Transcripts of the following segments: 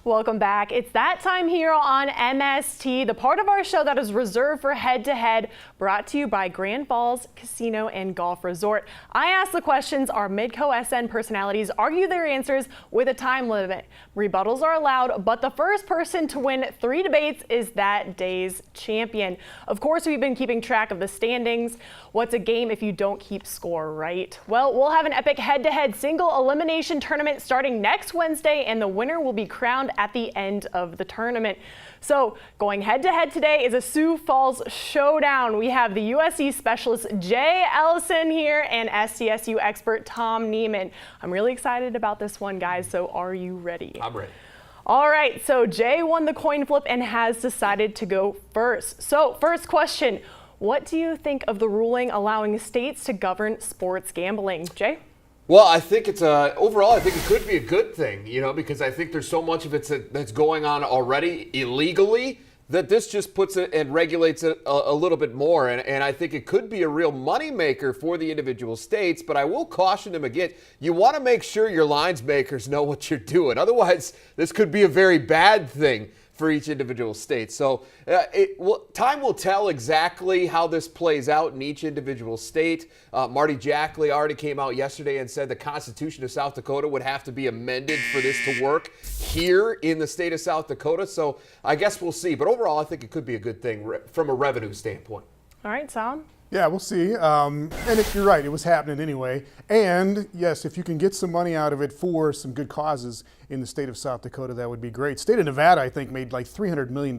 Welcome back. It's that time here on MST, the part of our show that is reserved for head-to-head, brought to you by Grand Falls Casino and Golf Resort. I ask the questions, our Midco SN personalities argue their answers with a time limit. Rebuttals are allowed, but the first person to win 3 debates is that day's champion. Of course, we've been keeping track of the standings. What's a game if you don't keep score, right? Well, we'll have an epic head-to-head single elimination tournament starting next Wednesday, and the winner will be crowned at the end of the tournament. So going head-to-head today is a Sioux Falls showdown. We have the USC specialist Jay Ellison here and SDSU expert Tom Neiman. I'm really excited about this one, guys, so are you ready? I'm ready. All right, so Jay won the coin flip and has decided to go first. So first question, what do you think of the ruling allowing states to govern sports gambling? Jay? Well, I think it's overall, I think it could be a good thing, you know, because I think there's so much of it that's going on already illegally that this just puts it and regulates it a little bit more. And I think it could be a real moneymaker for the individual states. But I will caution them again, you want to make sure your lines makers know what you're doing. Otherwise, this could be a very bad thing for each individual state. So time will tell exactly how this plays out in each individual state. Marty Jackley already came out yesterday and said the Constitution of South Dakota would have to be amended for this to work here in the state of South Dakota. So I guess we'll see. But overall, I think it could be a good thing from a revenue standpoint. All right, Sam? Yeah, we'll see. And if you're right, it was happening anyway. And yes, if you can get some money out of it for some good causes in the state of South Dakota, that would be great. State of Nevada, I think, made like $300 million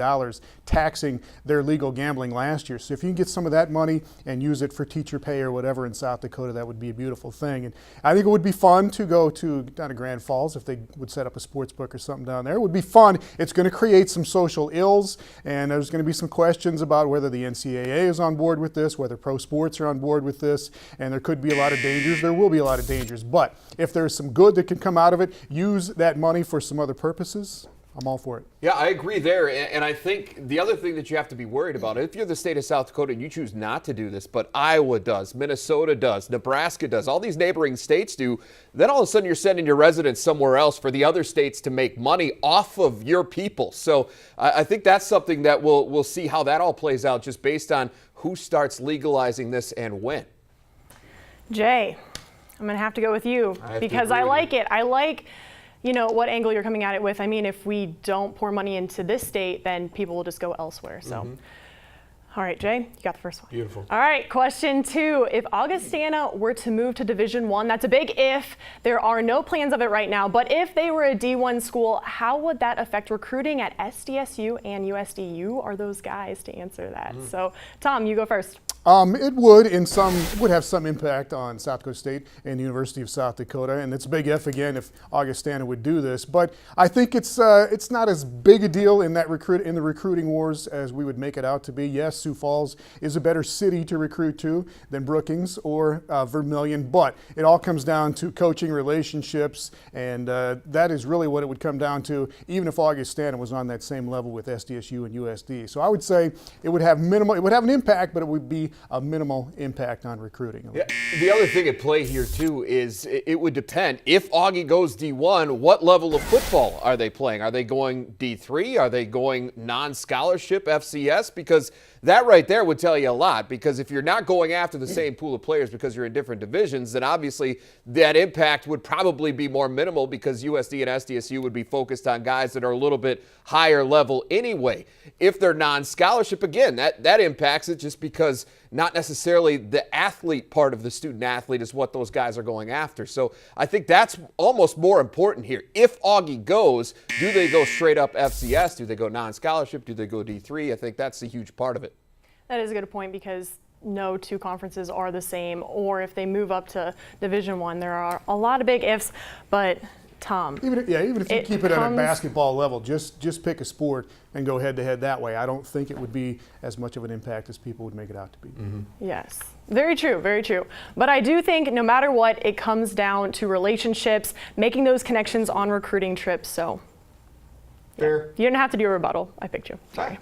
taxing their legal gambling last year. So if you can get some of that money and use it for teacher pay or whatever in South Dakota, that would be a beautiful thing. And I think it would be fun to go down to Grand Falls if they would set up a sports book or something down there. It would be fun. It's going to create some social ills, and there's going to be some questions about whether the NCAA is on board with this, whether pro sports are on board with this, and there could be a lot of dangers. There will be a lot of dangers. But if there's some good that can come out of it, use that money for some other purposes, I'm all for it. Yeah, I agree there. And I think the other thing that you have to be worried about, if you're the state of South Dakota and you choose not to do this, but Iowa does, Minnesota does, Nebraska does, all these neighboring states do, then all of a sudden you're sending your residents somewhere else for the other states to make money off of your people. So I think that's something that we'll see how that all plays out just based on who starts legalizing this and when. Jay, I'm going to have to go with you because I like it. I like, you know, what angle you're coming at it with. I mean, if we don't pour money into this state, then people will just go elsewhere. So, All right, Jay, you got the first one. Beautiful. All right, question 2. If Augustana were to move to Division I, that's a big if. There are no plans of it right now, but if they were a D1 school, how would that affect recruiting at SDSU and USD? You are those guys to answer that. So, Tom, you go first. It would have some impact on South Dakota State and the University of South Dakota, and it's a big if again if Augustana would do this. But I think it's not as big a deal in the recruiting wars as we would make it out to be. Yes, Sioux Falls is a better city to recruit to than Brookings or Vermilion, but it all comes down to coaching relationships, and that is really what it would come down to, even if Augustana was on that same level with SDSU and USD. So I would say it would have an impact, but it would be a minimal impact on recruiting. Yeah. The other thing at play here, too, is it would depend. If Augie goes D1, what level of football are they playing? Are they going D3? Are they going non-scholarship FCS? Because that right there would tell you a lot, because if you're not going after the same pool of players because you're in different divisions, then obviously that impact would probably be more minimal because USD and SDSU would be focused on guys that are a little bit higher level anyway. If they're non-scholarship, again, that impacts it just because not necessarily the athlete part of the student athlete is what those guys are going after. So I think that's almost more important here. If Augie goes, do they go straight up FCS? Do they go non-scholarship? Do they go D3? I think that's a huge part of it. That is a good point because no two conferences are the same, or if they move up to Division I, there are a lot of big ifs, but Tom. Even if you keep it at a basketball level, just pick a sport and go head-to-head that way. I don't think it would be as much of an impact as people would make it out to be. Yes, very true, very true. But I do think no matter what, it comes down to relationships, making those connections on recruiting trips. So Fair. You didn't have to do a rebuttal. I picked you. Sorry.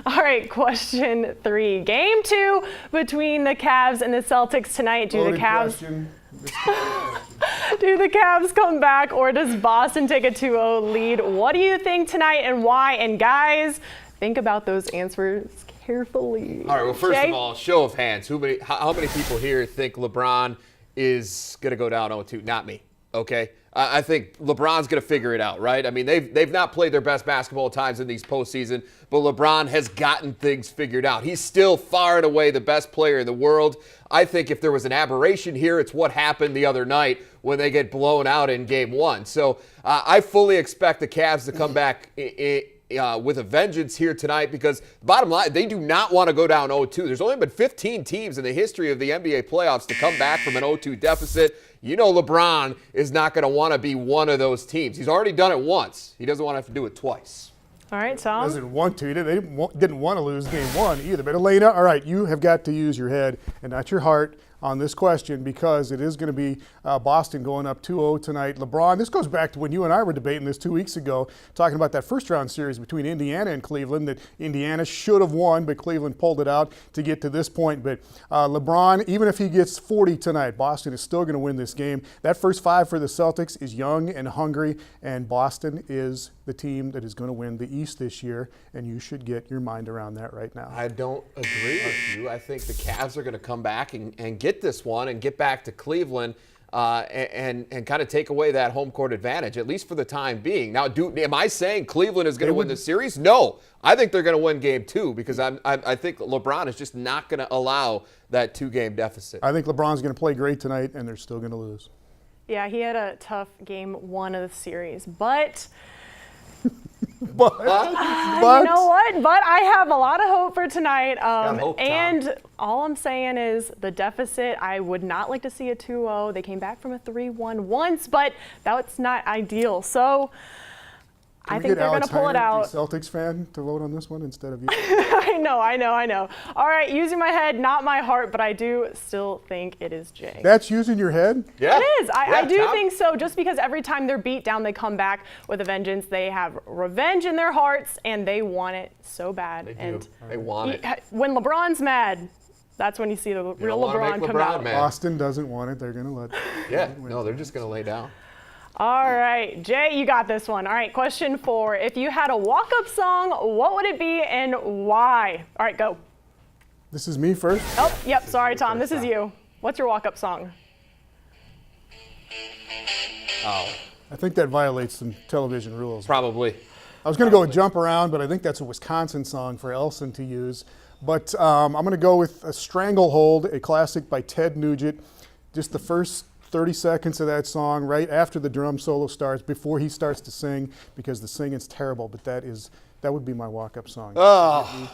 All right, question 3. Game 2 between the Cavs and the Celtics tonight. Do the Cavs? Do the Cavs come back or does Boston take a 2-0 lead? What do you think tonight and why? And guys, think about those answers carefully. All right, well, first Jay? of all, show of hands. How many people here think LeBron is going to go down 0-2? Not me, okay? I think LeBron's going to figure it out, right? I mean, they've not played their best basketball times in these postseason, but LeBron has gotten things figured out. He's still far and away the best player in the world. I think if there was an aberration here, it's what happened the other night when they get blown out in Game 1. So I fully expect the Cavs to come back with a vengeance here tonight because bottom line, they do not want to go down 0-2. There's only been 15 teams in the history of the NBA playoffs to come back from an 0-2 deficit. You know LeBron is not going to want to be one of those teams. He's already done it once. He doesn't want to have to do it twice. All right, Tom. Doesn't want to. They didn't want to lose Game 1 either. But Elena, all right, you have got to use your head and not your heart on this question because it is going to be Boston going up 2-0 tonight. LeBron, this goes back to when you and I were debating this 2 weeks ago, talking about that first-round series between Indiana and Cleveland that Indiana should have won, but Cleveland pulled it out to get to this point. But LeBron, even if he gets 40 tonight, Boston is still going to win this game. That first five for the Celtics is young and hungry, and Boston is the team that is going to win the East this year, and you should get your mind around that right now. I don't agree with you. I think the Cavs are going to come back and get this one and get back to Cleveland and kind of take away that home court advantage, at least for the time being. Now, am I saying Cleveland is going to win the series? No. I think they're going to win Game 2 because I think LeBron is just not going to allow that 2-game deficit. I think LeBron's going to play great tonight, and they're still going to lose. Yeah, he had a tough Game 1 of the series, but But you know what? But I have a lot of hope for tonight. Hope, Tom. And all I'm saying is the deficit, I would not like to see a 2-0. They came back from a 3-1 once, but that's not ideal. So I think they're going to pull it out. The Celtics fan to vote on this one instead of you. I know. All right, using my head, not my heart, but I do still think it is Jay. That's using your head? Yeah. It is. I do Tom. think so, just because every time they're beat down, they come back with a vengeance. They have revenge in their hearts, and they want it so bad. They do. And They want it. when LeBron's mad, that's when you see the real LeBron come out. Mad. Boston doesn't want it. They're going to let Yeah. No, they're just going to lay down. All right, Jay, you got this one. All right, question 4. If you had a walk-up song, what would it be and why? All right, go. This is me first? Oh, yep, sorry, Tom. This is you. What's your walk-up song? Oh, I think that violates some television rules. probably. I was going to go with Jump Around, but I think that's a Wisconsin song for Elson to use. But I'm going to go with a Stranglehold, a classic by Ted Nugent. Just the first 30 seconds of that song right after the drum solo starts, before he starts to sing, because the singing's terrible, but that would be my walk-up song. Oh,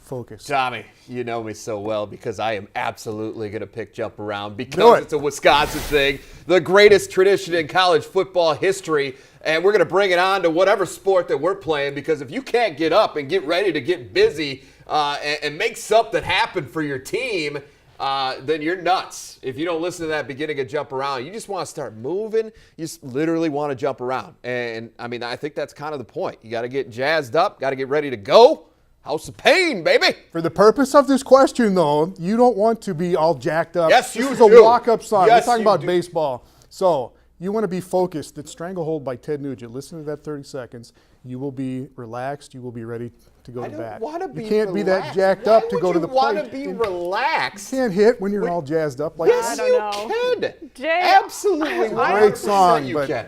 Focus. Tommy, you know me so well because I am absolutely going to pick Jump Around because it's a Wisconsin thing, the greatest tradition in college football history, and we're going to bring it on to whatever sport that we're playing because if you can't get up and get ready to get busy and make something happen for your team, then you're nuts. If you don't listen to that beginning of Jump Around, you just want to start moving. You just literally want to jump around. And, I mean, I think that's kind of the point. You got to get jazzed up, got to get ready to go. House of Pain, baby. For the purpose of this question, though, you don't want to be all jacked up. Yes, you This is do. a walk-up song. Yes, We're talking you about do. baseball. So you want to be focused. That Stranglehold by Ted Nugent. Listen to that 30 seconds. You will be relaxed. You will be ready to go I to don't bat. want to be You can't be that relaxed. jacked Why up to would go to the you want plate. to be relaxed? You can't hit when you're all jazzed up like Yes, that. don't you know. can. Jay, Absolutely. Great 100% song, you but- can.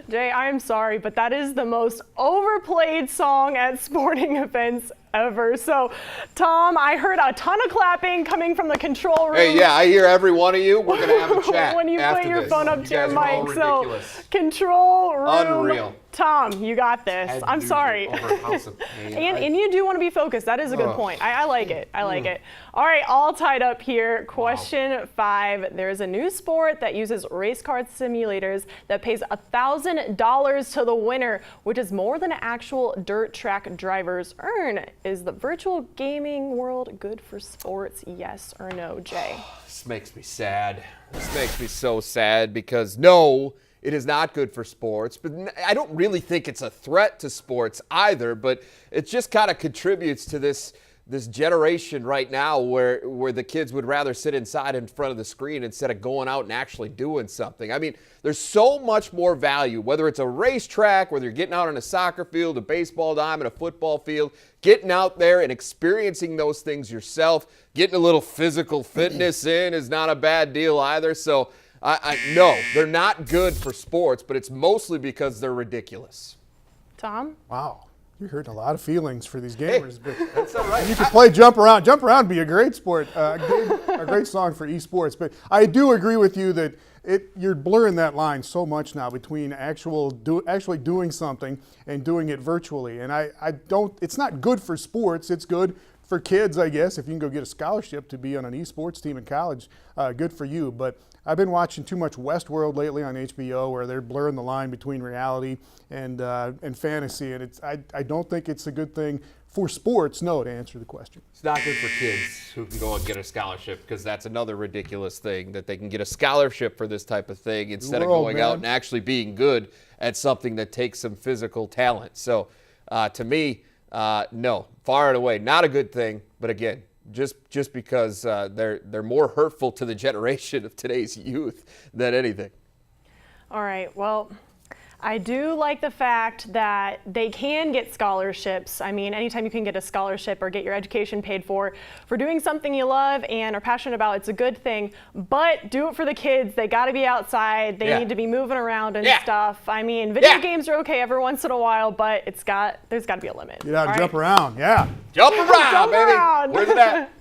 Jay, I am sorry, but that is the most overplayed song at sporting events ever. So, Tom, I heard a ton of clapping coming from the control room. Hey, yeah, I hear every one of you. We're going to have a chat when you after put your this. phone up You to your guys are all mic. So, ridiculous. control room. Unreal. Tom, you got this. Ted I'm Nugent sorry. over House of Pain. And you do want to be focused. That is a good point. I like it. I like it. All right, all tied up here. Question 5. There's a new sport that uses race car simulators that pays $1,000 to the winner, which is more than actual dirt track drivers earn. Is the virtual gaming world good for sports? Yes or no, Jay? This makes me sad. This makes me so sad because no, it is not good for sports. But I don't really think it's a threat to sports either. But it just kind of contributes to this this generation right now where the kids would rather sit inside in front of the screen instead of going out and actually doing something. I mean, there's so much more value, whether it's a racetrack, whether you're getting out on a soccer field, a baseball diamond, a football field, getting out there and experiencing those things yourself, getting a little physical fitness in is not a bad deal either. So, no, they're not good for sports, but it's mostly because they're ridiculous. Tom? Wow. You're hurting a lot of feelings for these gamers. Hey, that's all right. You could play jump around. Jump around would be a great sport, a great song for esports. But I do agree with you that you're blurring that line so much now between actually doing something and doing it virtually. And I don't. It's not good for sports. It's good for kids, I guess. If you can go get a scholarship to be on an esports team in college, good for you. But I've been watching too much Westworld lately on HBO, where they're blurring the line between reality and fantasy, and I don't think it's a good thing for sports. No, to answer the question, it's not good for kids who can go and get a scholarship, because that's another ridiculous thing, that they can get a scholarship for this type of thing instead of going out and actually being good at something that takes some physical talent. So to me, no, far and away not a good thing. But again, just because they're more hurtful to the generation of today's youth than anything. All right, well, I do like the fact that they can get scholarships. I mean, anytime you can get a scholarship or get your education paid for doing something you love and are passionate about, it's a good thing. But do it for the kids. They got to be outside. They need to be moving around and stuff. I mean, video games are okay every once in a while, but there's got to be a limit. Get out and jump around. Yeah. Jump around, Jump baby. around. Where's it at?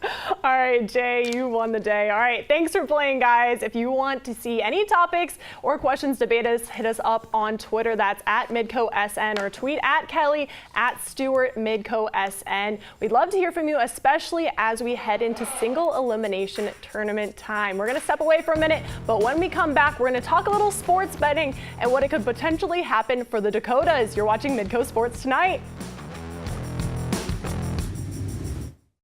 All right, Jay, you won the day. All right, thanks for playing, guys. If you want to see any topics or questions debated, hit us up on Twitter. That's at MidcoSN, or tweet at Kelly at Stewart MidcoSN. We'd love to hear from you, especially as we head into single elimination tournament time. We're going to step away for a minute, but when we come back, we're going to talk a little sports betting and what it could potentially happen for the Dakotas. You're watching Midco Sports Tonight.